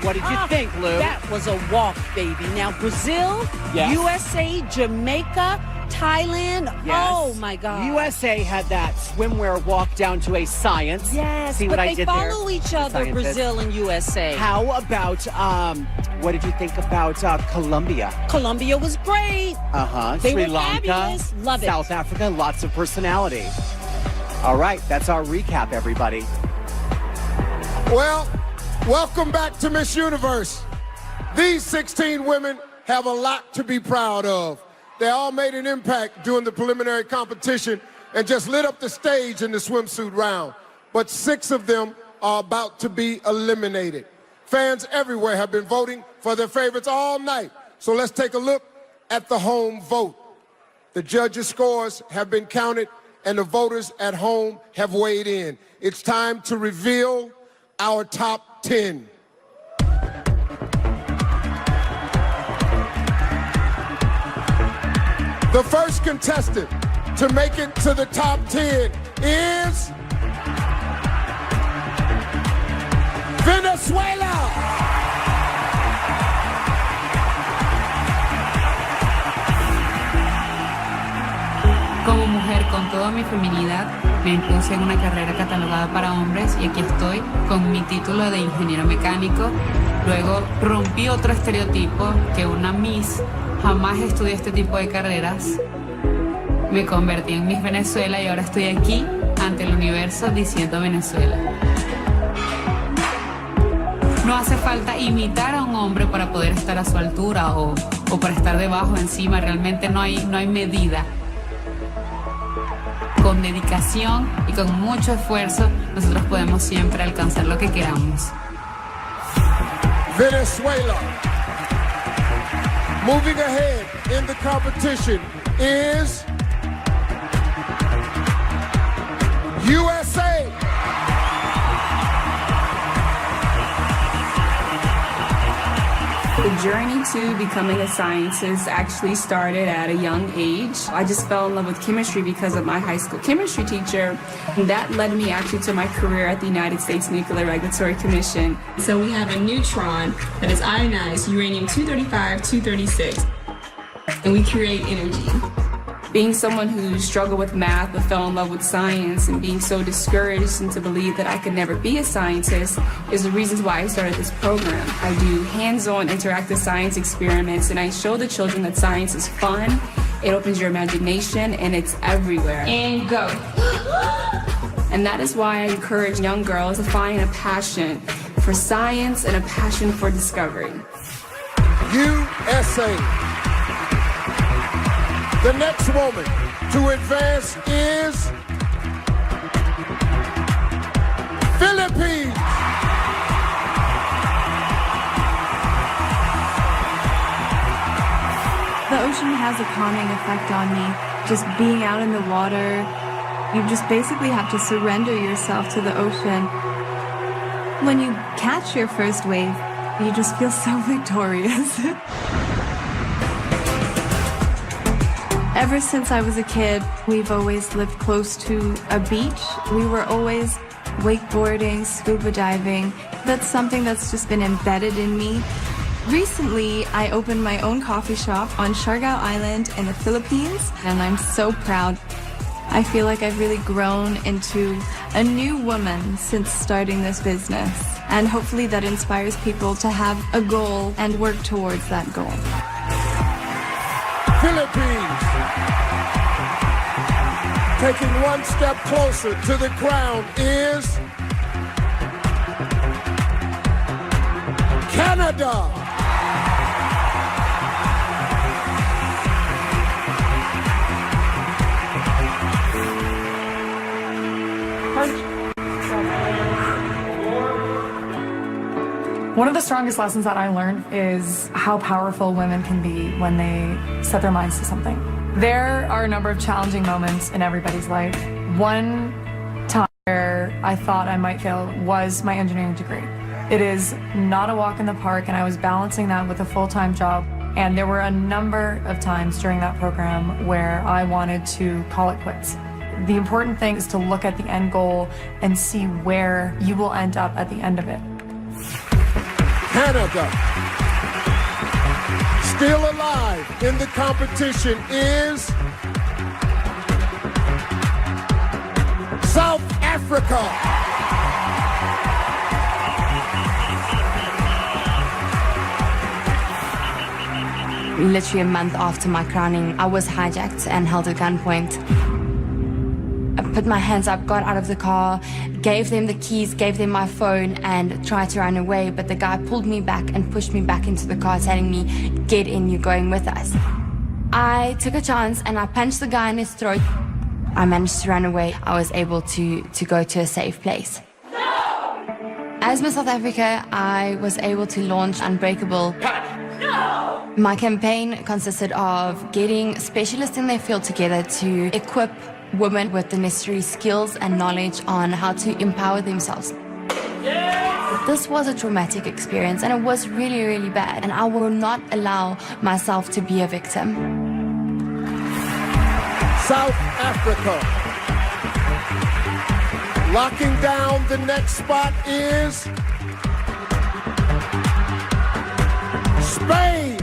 What did you think, Lou? That was a walk, baby. Now, Brazil, Yes. USA, Jamaica, Thailand. Yes. Oh, my God. USA had that swimwear walk down to a science. Yes, See but what I they did there? follow each other, Scientist. Brazil and USA. How about, what did you think about Colombia? Colombia was great. They Sri were Lanka, fabulous. Love it. South Africa, lots of personality. All right, that's our recap, everybody. Well, welcome back to Miss Universe. These 16 women have a lot to be proud of. They all made an impact during the preliminary competition and just lit up the stage in the swimsuit round. But 6 of them are about to be eliminated. Fans everywhere have been voting for their favorites all night. So let's take a look at the home vote. The judges' scores have been counted and the voters at home have weighed in. It's time to reveal our top 10. The first contestant to make it to the top 10 is Venezuela. Como mujer con toda mi feminidad, me impuse en una carrera catalogada para hombres y aquí estoy con mi título de ingeniero mecánico. Luego rompí otro estereotipo que una Miss jamás estudié este tipo de carreras. Me convertí en Miss Venezuela y ahora estoy aquí ante el universo diciendo Venezuela. No hace falta imitar a un hombre para poder estar a su altura o para estar debajo, encima. Realmente no hay medida. Con dedicación y con mucho esfuerzo, nosotros podemos siempre alcanzar lo que queramos. Venezuela. Moving ahead in the competition is USA. The journey to becoming a scientist actually started at a young age. I just fell in love with chemistry because of my high school chemistry teacher. And that led me actually to my career at the United States Nuclear Regulatory Commission. So we have a neutron that is ionized uranium-235, 236, and we create energy. Being someone who struggled with math but fell in love with science and being so discouraged and to believe that I could never be a scientist is the reasons why I started this program. I do hands-on interactive science experiments and I show the children that science is fun, it opens your imagination, and it's everywhere. And go. And that is why I encourage young girls to find a passion for science and a passion for discovery. USA. The next woman to advance is Philippines. The ocean has a calming effect on me. Just being out in the water, you just basically have to surrender yourself to the ocean. When you catch your first wave, you just feel so victorious. Ever since I was a kid, we've always lived close to a beach. We were always wakeboarding, scuba diving. That's something that's just been embedded in me. Recently, I opened my own coffee shop on Siargao Island in the Philippines, and I'm so proud. I feel like I've really grown into a new woman since starting this business, and hopefully that inspires people to have a goal and work towards that goal. Philippines. Taking one step closer to the crown is Canada. One of the strongest lessons that I learned is how powerful women can be when they set their minds to something. There are a number of challenging moments in everybody's life. One time where I thought I might fail was my engineering degree. It is not a walk in the park, and I was balancing that with a full-time job. And there were a number of times during that program where I wanted to call it quits. The important thing is to look at the end goal and see where you will end up at the end of it. Canada. Still alive in the competition is South Africa. Literally a month after my crowning, I was hijacked and held at gunpoint. I put my hands up, got out of the car, gave them the keys, gave them my phone, and tried to run away, but the guy pulled me back and pushed me back into the car, telling me, "Get in, you're going with us." I took a chance and I punched the guy in his throat. I managed to run away. I was able to go to a safe place. As Miss South Africa, I was able to launch Unbreakable. My campaign consisted of getting specialists in their field together to equip women with the necessary skills and knowledge on how to empower themselves. This was a traumatic experience and it was really, really bad, and I will not allow myself to be a victim. South Africa. Locking down the next spot is Spain.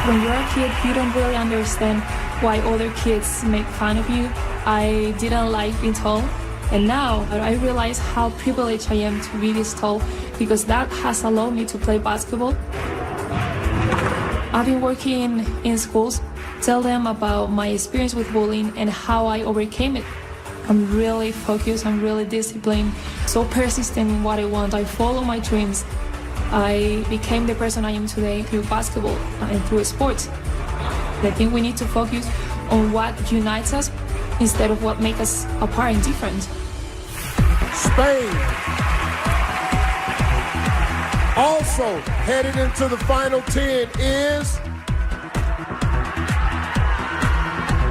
When you're a kid, you don't really understand why other kids make fun of you. I didn't like being tall, and now I realize how privileged I am to be this tall because that has allowed me to play basketball. I've been working in schools, tell them about my experience with bullying and how I overcame it. I'm really focused, I'm really disciplined, so persistent in what I want. I follow my dreams. I became the person I am today through basketball and through sports. I think we need to focus on what unites us instead of what makes us apart and different. Spain. Also headed into the final 10 is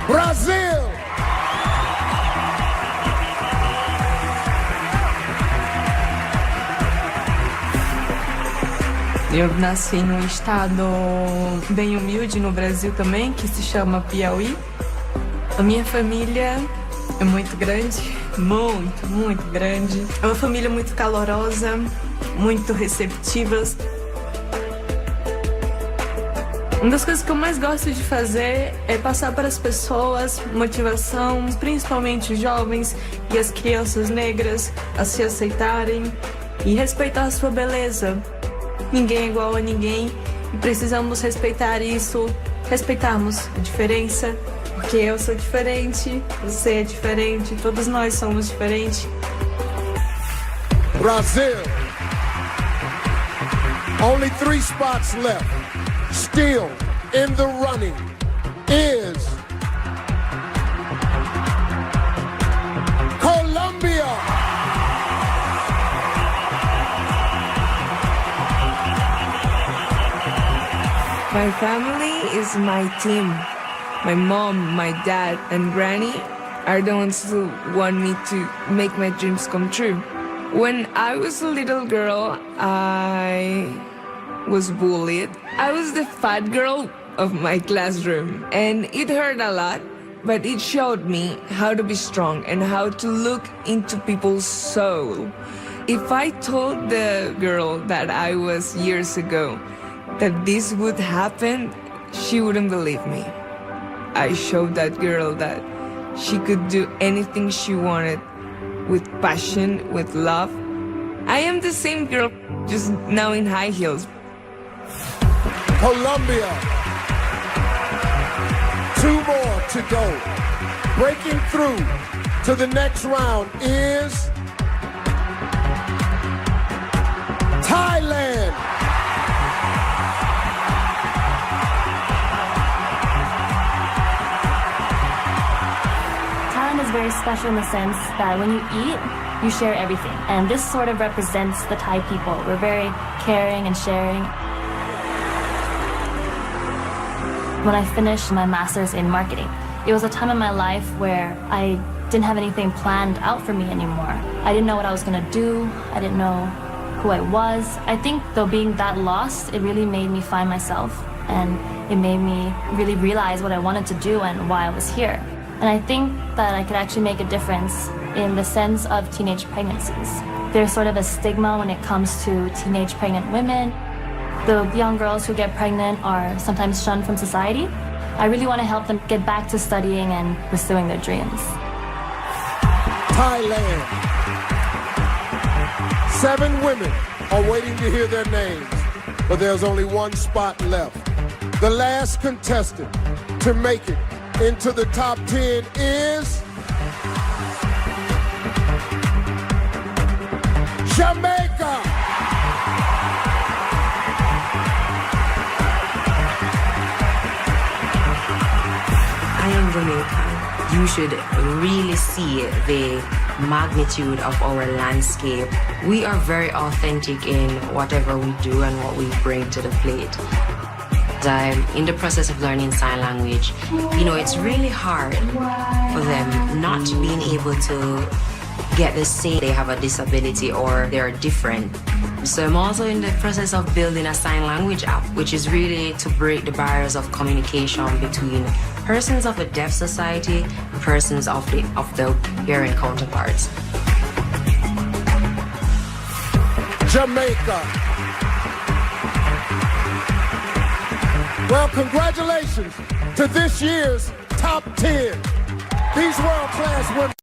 Brazil. Eu nasci num estado bem humilde no Brasil também, que se chama Piauí. A minha família é muito grande, muito grande. É uma família muito calorosa, muito receptivas. Uma das coisas que eu mais gosto de fazer é passar para as pessoas motivação, principalmente os jovens e as crianças negras, a se aceitarem e respeitar a sua beleza. Ninguém é igual a ninguém e precisamos respeitar isso, respeitarmos a diferença, porque eu sou diferente, você é diferente, todos nós somos diferentes. Brazil. Only 3 spots left. Still in the running is Colombia. My family is my team. My mom, my dad, and granny are the ones who want me to make my dreams come true. When I was a little girl, I was bullied. I was the fat girl of my classroom, and it hurt a lot, but it showed me how to be strong and how to look into people's soul. If I told the girl that I was years ago that this would happen, she wouldn't believe me. I showed that girl that she could do anything she wanted with passion, with love. I am the same girl, just now in high heels. Colombia. 2 more to go. Breaking through to the next round is Thailand. Thailand is very special in the sense that when you eat, you share everything. And this sort of represents the Thai people. We're very caring and sharing. When I finished my master's in marketing, it was a time in my life where I didn't have anything planned out for me anymore. I didn't know what I was gonna do. I didn't know who I was. I think though being that lost, it really made me find myself, and it made me really realize what I wanted to do and why I was here. And I think that I could actually make a difference in the sense of teenage pregnancies. There's sort of a stigma when it comes to teenage pregnant women. The young girls who get pregnant are sometimes shunned from society. I really want to help them get back to studying and pursuing their dreams. Thailand. 7 women are waiting to hear their names, but there's only one spot left. The last contestant to make it into the top 10 is Jamaica. I am Jamaican. You should really see the magnitude of our landscape. We are very authentic in whatever we do and what we bring to the plate. I'm in the process of learning sign language. You know, it's really hard for them not being able to get the same, they have a disability or they're different. So I'm also in the process of building a sign language app, which is really to break the barriers of communication between persons of the deaf society and persons of the hearing counterparts. Jamaica. Well, congratulations to this year's top 10. These world-class women.